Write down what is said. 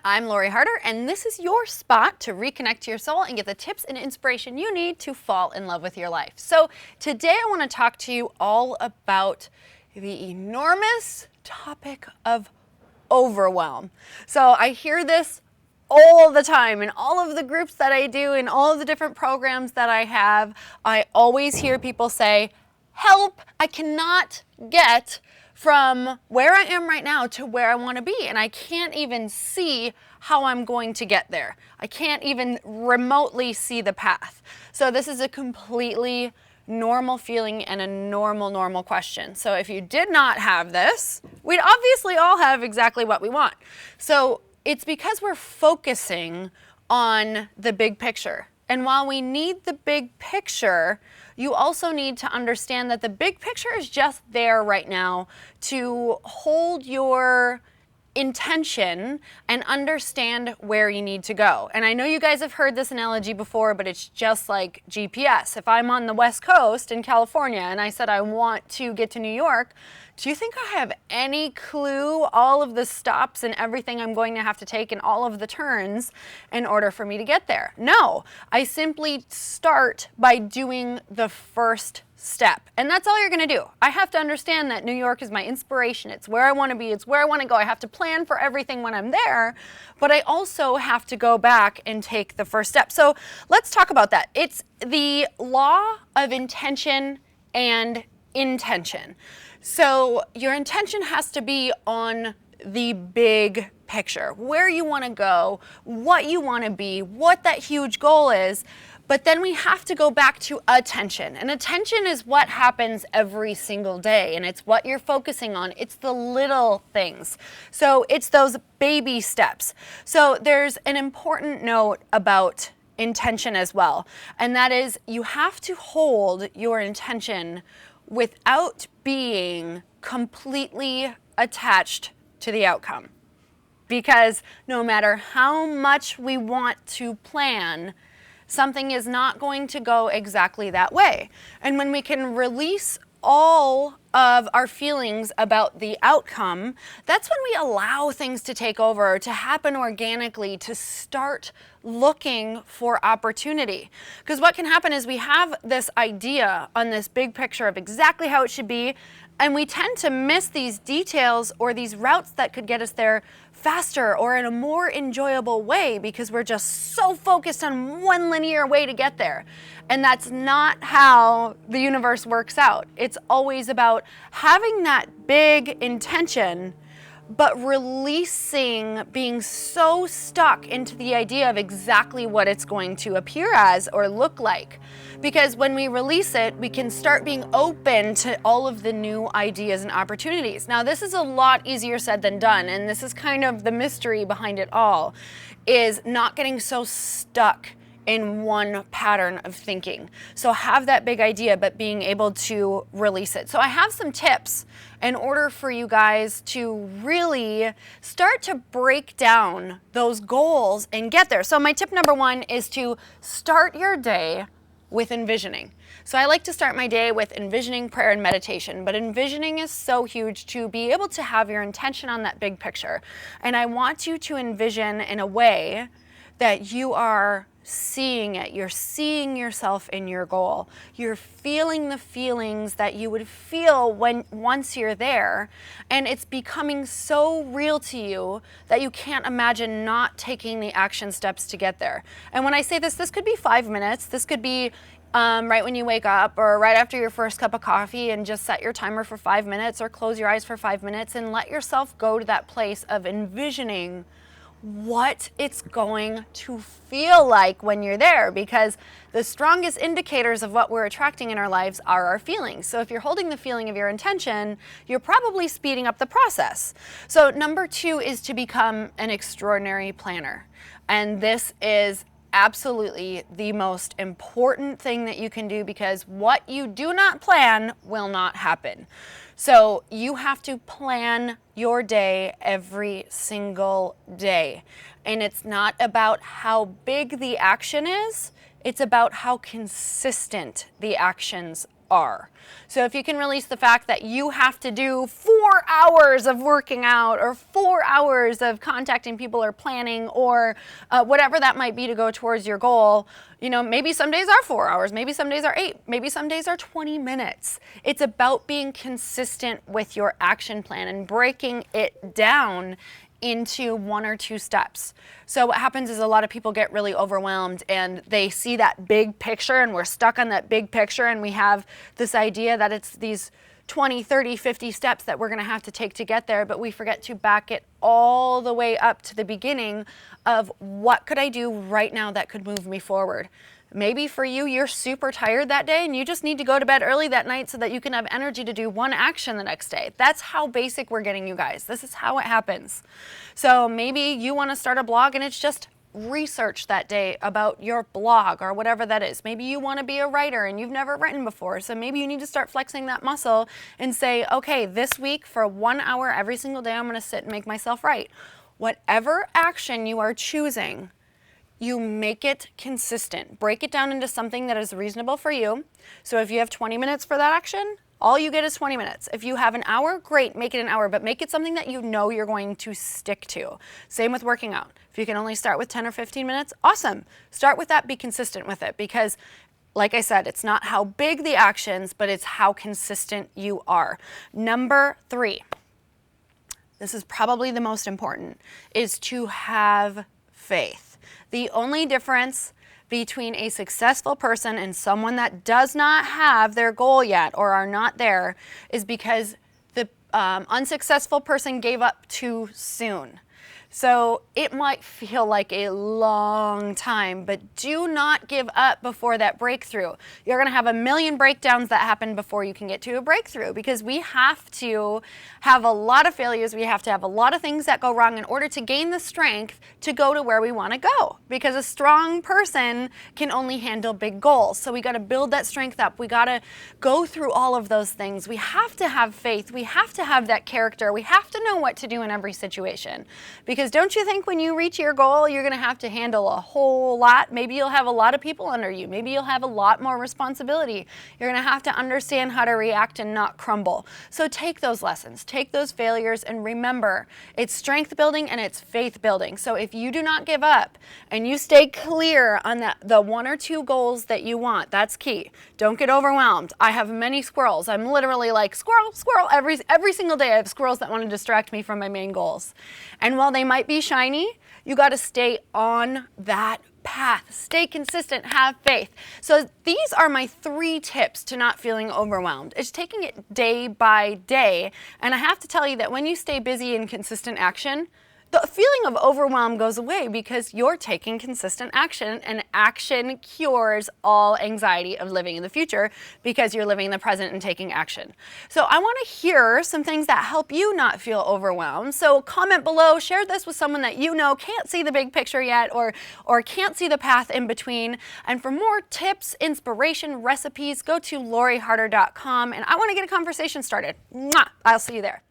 I'm Lori Harder, and this is your spot to reconnect to your soul and get the tips and inspiration you need to fall in love with your life. So today I want to talk to you all about the enormous topic of overwhelm. So I hear this all the time in all of the groups that I do, in all of the different programs that I have. I always hear people say, help, I cannot get from where I am right now to where I want to be, and I can't even see how I'm going to get there. I can't even remotely see the path. So this is a completely normal feeling and a normal question. So if you did not have this, we'd obviously all have exactly what we want. So it's because we're focusing on the big picture. And while we need the big picture, you also need to understand that the big picture is just there right now to hold your intention and understand where you need to go. And I know you guys have heard this analogy before, but it's just like GPS. If I'm on the West Coast in California and I said I want to get to New York, do you think I have any clue all of the stops and everything I'm going to have to take and all of the turns in order for me to get there? No, I simply start by doing the first step. And that's all you're going to do. I have to understand that New York is my inspiration. It's where I want to be. It's where I want to go. I have to plan for everything when I'm there, but I also have to go back and take the first step. So let's talk about that. It's the law of intention and intention. So your intention has to be on the big picture, where you want to go, what you want to be, what that huge goal is. But then we have to go back to attention. And attention is what happens every single day. And it's what you're focusing on. It's the little things. So it's those baby steps. So there's an important note about intention as well. And that is you have to hold your intention without being completely attached to the outcome. Because no matter how much we want to plan, something is not going to go exactly that way. And when we can release all of our feelings about the outcome, that's when we allow things to take over, to happen organically, to start looking for opportunity. Because what can happen is we have this idea on this big picture of exactly how it should be, and we tend to miss these details or these routes that could get us there faster or in a more enjoyable way because we're just so focused on one linear way to get there. And that's not how the universe works out. It's always about having that big intention, but releasing being so stuck into the idea of exactly what it's going to appear as or look like. Because when we release it, we can start being open to all of the new ideas and opportunities. Now, this is a lot easier said than done, and this is kind of the mystery behind it all, is not getting so stuck in one pattern of thinking. So have that big idea, but being able to release it. So I have some tips in order for you guys to really start to break down those goals and get there. So my tip number one is to start your day with envisioning. So I like to start my day with envisioning, prayer, and meditation, but envisioning is so huge to be able to have your intention on that big picture. And I want you to envision in a way that you are seeing it. You're seeing yourself in your goal. You're feeling the feelings that you would feel once you're there. And it's becoming so real to you that you can't imagine not taking the action steps to get there. And when I say this could be 5 minutes. This could be right when you wake up or right after your first cup of coffee, and just set your timer for 5 minutes or close your eyes for 5 minutes and let yourself go to that place of envisioning what it's going to feel like when you're there, because the strongest indicators of what we're attracting in our lives are our feelings. So if you're holding the feeling of your intention, you're probably speeding up the process. So number 2 is to become an extraordinary planner. And this is absolutely the most important thing that you can do, because what you do not plan will not happen. So you have to plan your day every single day. And it's not about how big the action is, it's about how consistent the actions are. So if you can release the fact that you have to do 4 hours of working out or 4 hours of contacting people or planning or whatever that might be to go towards your goal, you know, maybe some days are 4 hours, maybe some days are 8, maybe some days are 20 minutes. It's about being consistent with your action plan and breaking it down into 1 or 2 steps. So what happens is a lot of people get really overwhelmed and they see that big picture, and we're stuck on that big picture, and we have this idea that it's these 20, 30, 50 steps that we're going to have to take to get there, but we forget to back it all the way up to the beginning of what could I do right now that could move me forward. Maybe for you, you're super tired that day and you just need to go to bed early that night so that you can have energy to do one action the next day. That's how basic we're getting, you guys. This is how it happens. So maybe you want to start a blog and it's just research that day about your blog or whatever that is. Maybe you want to be a writer and you've never written before. So maybe you need to start flexing that muscle and say, okay, this week for 1 hour every single day, I'm going to sit and make myself write. Whatever action you are choosing, you make it consistent. Break it down into something that is reasonable for you. So if you have 20 minutes for that action, all you get is 20 minutes. If you have an hour, great, make it an hour, but make it something that you know you're going to stick to. Same with working out. If you can only start with 10 or 15 minutes, awesome. Start with that, be consistent with it, because like I said, it's not how big the actions, but it's how consistent you are. Number 3, this is probably the most important, is to have faith. The only difference between a successful person and someone that does not have their goal yet or are not there is because the unsuccessful person gave up too soon. So it might feel like a long time, but do not give up before that breakthrough. You're going to have a million breakdowns that happen before you can get to a breakthrough, because we have to have a lot of failures. We have to have a lot of things that go wrong in order to gain the strength to go to where we want to go, because a strong person can only handle big goals. So we got to build that strength up. We got to go through all of those things. We have to have faith. We have to have that character. We have to know what to do in every situation, because don't you think when you reach your goal, you're going to have to handle a whole lot? Maybe you'll have a lot of people under you. Maybe you'll have a lot more responsibility. You're going to have to understand how to react and not crumble. So take those lessons, take those failures, and remember, it's strength building and it's faith building. So if you do not give up and you stay clear on the 1 or 2 goals that you want, that's key. Don't get overwhelmed. I have many squirrels. I'm literally like squirrel, squirrel. Every single day I have squirrels that want to distract me from my main goals. And while they might be shiny, you got to stay on that path. Stay consistent, have faith. So these are my 3 tips to not feeling overwhelmed. It's taking it day by day. And I have to tell you that when you stay busy in consistent action, the feeling of overwhelm goes away because you're taking consistent action, and action cures all anxiety of living in the future because you're living in the present and taking action. So I want to hear some things that help you not feel overwhelmed. So comment below, share this with someone that you know can't see the big picture yet or can't see the path in between. And for more tips, inspiration, recipes, go to LoriHarder.com, and I want to get a conversation started. Mwah! I'll see you there.